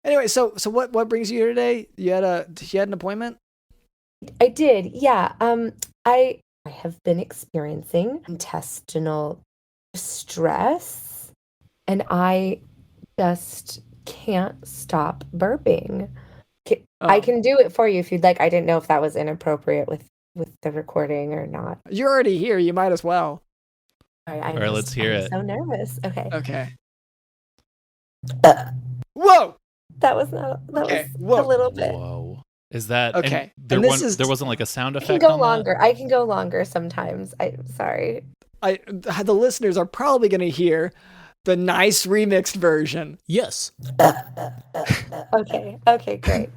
Anyway, so what brings you here today? You had an appointment? I did, yeah. I have been experiencing intestinal stress, and I just can't stop burping. I Oh, can do it for you if you'd like. I didn't know if that was inappropriate with the recording or not. you're already here. You might as well. Sorry, All right, let's hear I'm it. so nervous. Okay. Okay. Uh, Whoa. that was Okay. a Whoa. little bit. Whoa. Is that Okay. there And this is there wasn't like a sound I can effect go on that? longer. I can go longer sometimes. I'm sorry. the listeners are probably going to hear the nice remixed version. Yes. Okay. Okay, great.